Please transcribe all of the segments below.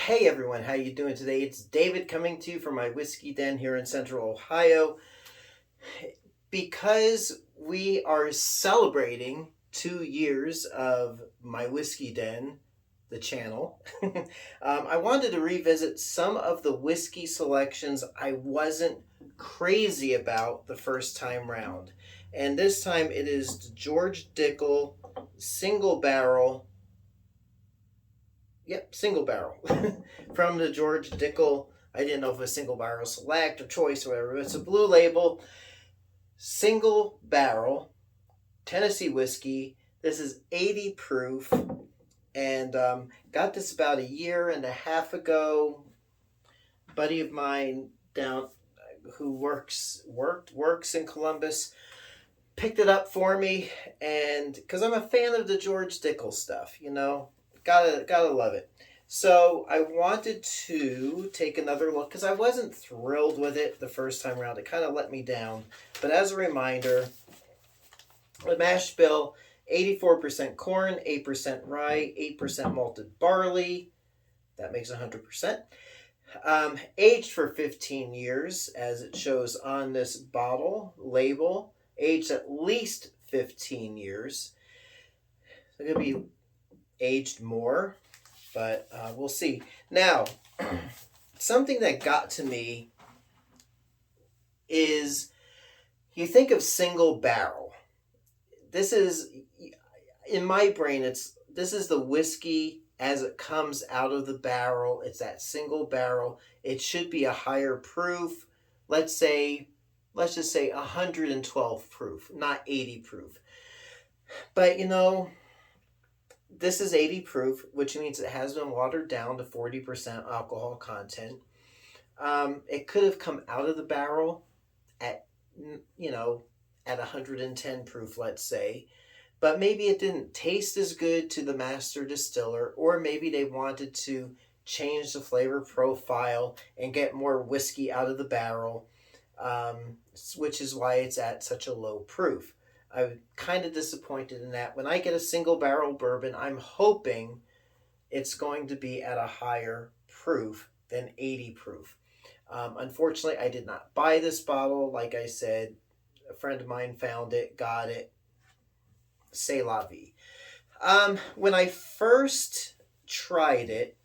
Hey everyone, how you doing today? It's David coming to you from my whiskey den here in Central Ohio. Because we are celebrating 2 years of my whiskey den, the channel, I wanted to revisit some of the whiskey selections I wasn't crazy about the first time round. And this time it is the George Dickel single barrel. Yep, single barrel. From the George Dickel. I didn't know if it was single barrel select or choice or whatever. It's a blue label, single barrel, Tennessee whiskey. This is 80 proof, and got this about a year and a half ago. A buddy of mine down who works in Columbus picked it up for me, and because I'm a fan of the George Dickel stuff, gotta love it. So I wanted to take another look because I wasn't thrilled with it the first time around. It kind of let me down. But as a reminder, the mash bill: 84% corn, 8% rye, 8% malted barley. That makes 100%. Aged for 15 years, as it shows on this bottle label. Aged at least 15 years. It's going to be aged more, but we'll see. Now, something that got to me is you think of single barrel. This is, in my brain, this is the whiskey as it comes out of the barrel. It's that single barrel. It should be a higher proof. Let's just say 112 proof, not 80 proof. But this is 80 proof, which means it has been watered down to 40% alcohol content. It could have come out of the barrel at 110 proof, let's say. But maybe it didn't taste as good to the master distiller, or maybe they wanted to change the flavor profile and get more whiskey out of the barrel, which is why it's at such a low proof. I'm kind of disappointed in that. When I get a single barrel bourbon, I'm hoping it's going to be at a higher proof than 80 proof. Unfortunately, I did not buy this bottle. Like I said, a friend of mine found it, got it. C'est la vie. When I first tried it,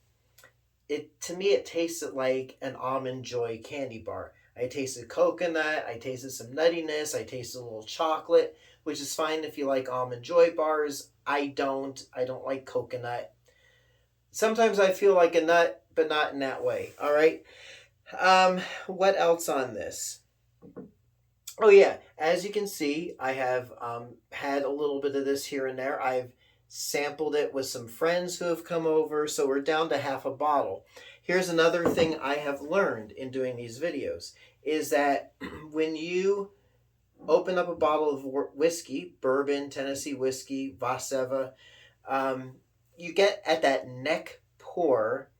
to me it tasted like an Almond Joy candy bar. I tasted coconut, I tasted some nuttiness, I tasted a little chocolate, which is fine if you like Almond Joy bars. I don't like coconut. Sometimes I feel like a nut, but not in that way. All right. What else on this? Oh yeah, as you can see, I have had a little bit of this here and there. I've sampled it with some friends who have come over, so we're down to half a bottle. Here's another thing I have learned in doing these videos, is that when you open up a bottle of whiskey, bourbon, Tennessee whiskey, Vaseva, you get at that neck pour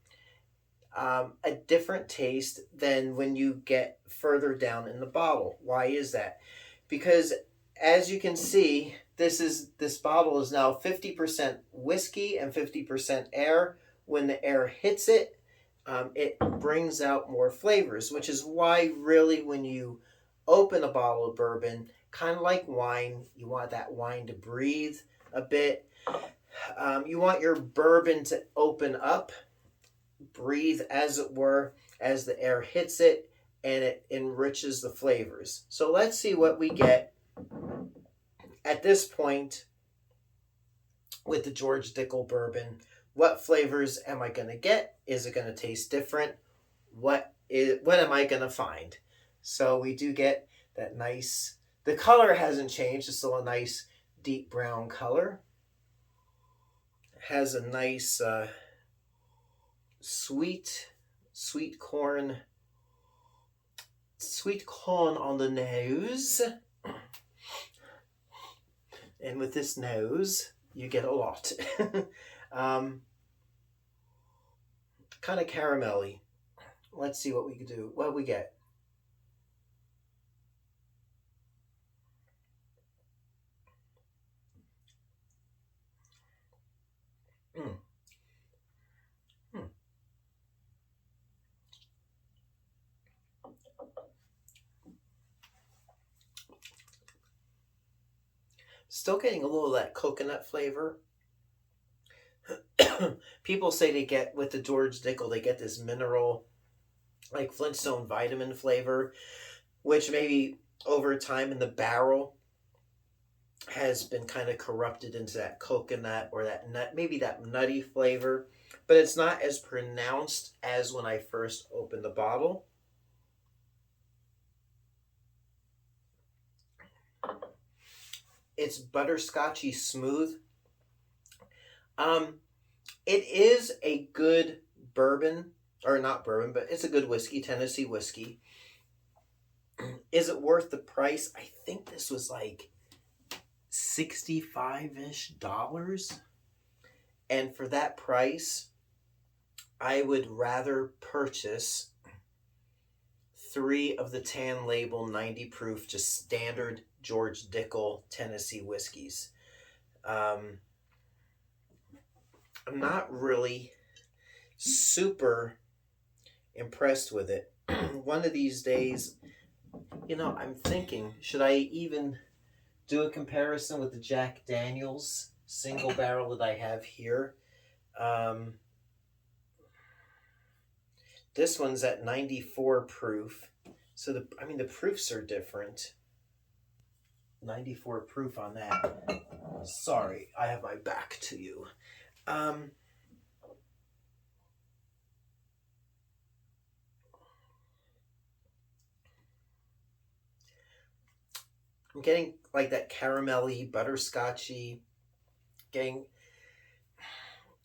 a different taste than when you get further down in the bottle. Why is that? Because as you can see, this bottle is now 50% whiskey and 50% air. When the air hits it, it brings out more flavors, which is why really when you open a bottle of bourbon, kind of like wine, you want that wine to breathe a bit. You want your bourbon to open up, breathe as it were, as the air hits it, and it enriches the flavors. So let's see what we get at this point with the George Dickel bourbon. What flavors am I going to get? Is it going to taste different? What am I going to find? So we do get that nice, the color hasn't changed, it's still a nice deep brown color. It has a nice sweet corn on the nose. And with this nose, you get a lot. Kind of caramelly. Let's see what we can do. What we get. Still getting a little of that coconut flavor. People say they get, with the George Dickel, they get this mineral, like Flintstone vitamin flavor, which maybe over time in the barrel has been kind of corrupted into that coconut or that nut, maybe that nutty flavor, but it's not as pronounced as when I first opened the bottle. It's butterscotchy smooth. It is a good bourbon, or not bourbon, but it's a good whiskey, Tennessee whiskey. Is it worth the price? I think this was like $65-ish. And for that price, I would rather purchase 3 of the tan label 90 proof, just standard George Dickel Tennessee whiskeys. I'm not really super impressed with it. One of these days, I'm thinking, should I even do a comparison with the Jack Daniels single barrel that I have here? This one's at 94 proof. So the proofs are different. 94 proof on that. Sorry, I have my back to you. I'm getting like that caramelly, butterscotchy,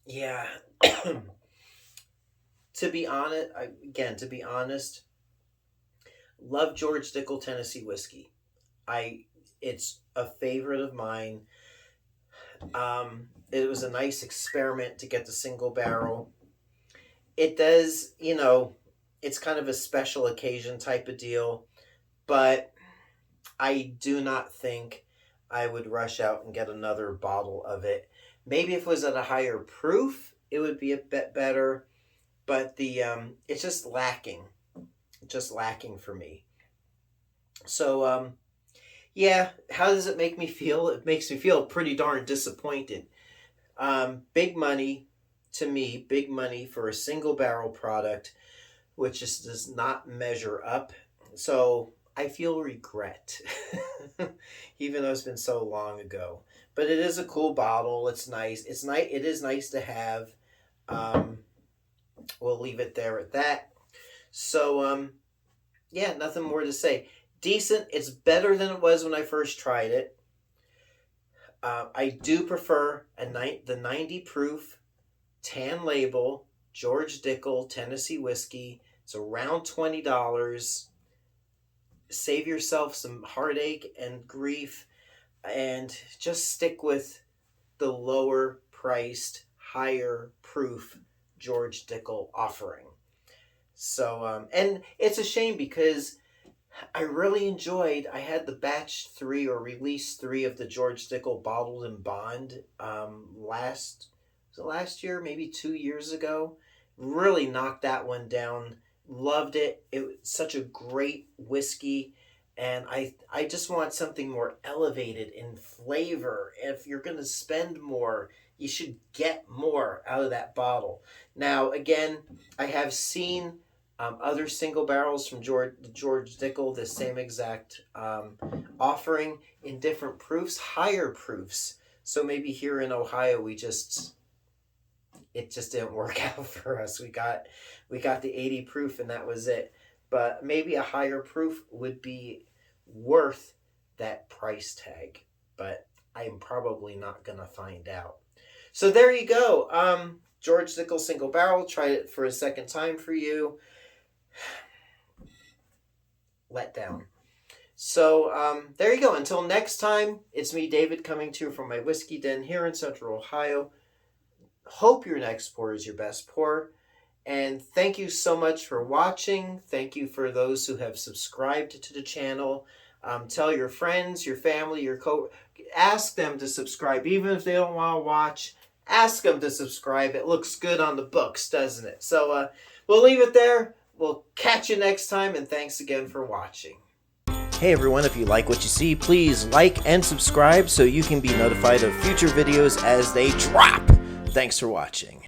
yeah. To be honest, love George Dickel Tennessee whiskey. It's a favorite of mine. It was a nice experiment to get the single barrel. It does, it's kind of a special occasion type of deal, but I do not think I would rush out and get another bottle of it. Maybe if it was at a higher proof, it would be a bit better, but it's just lacking for me. So, yeah, how does it make me feel? It makes me feel pretty darn disappointed. Big money for a single barrel product, which just does not measure up. So I feel regret, even though it's been so long ago. But it is a cool bottle. It's nice. It is nice to have. We'll leave it there at that. So, yeah, nothing more to say. Decent. It's better than it was when I first tried it. I do prefer the 90 proof tan label George Dickel Tennessee whiskey. It's around $20. Save yourself some heartache and grief and just stick with the lower priced, higher proof George Dickel offering. So, and it's a shame because I really enjoyed, I had the batch 3 or release 3 of the George Dickel bottled in bond last year, maybe 2 years ago. Really knocked that one down. Loved it. It was such a great whiskey. And I just want something more elevated in flavor. If you're going to spend more, you should get more out of that bottle. Now, again, I have seen other single barrels from George Dickel, the same exact offering in different proofs, higher proofs. So maybe here in Ohio, it just didn't work out for us. We got the 80 proof and that was it. But maybe a higher proof would be worth that price tag. But I'm probably not going to find out. So there you go. George Dickel single barrel. Tried it for a second time for you. Let down. So there you go. Until next time, it's me, David, coming to you from my whiskey den here in Central Ohio. Hope your next pour is your best pour. And thank you so much for watching. Thank you for those who have subscribed to the channel. Tell your friends, your family, ask them to subscribe. Even if they don't want to watch, ask them to subscribe. It looks good on the books, doesn't it? So we'll leave it there. We'll catch you next time, and thanks again for watching. Hey everyone, if you like what you see, please like and subscribe so you can be notified of future videos as they drop. Thanks for watching.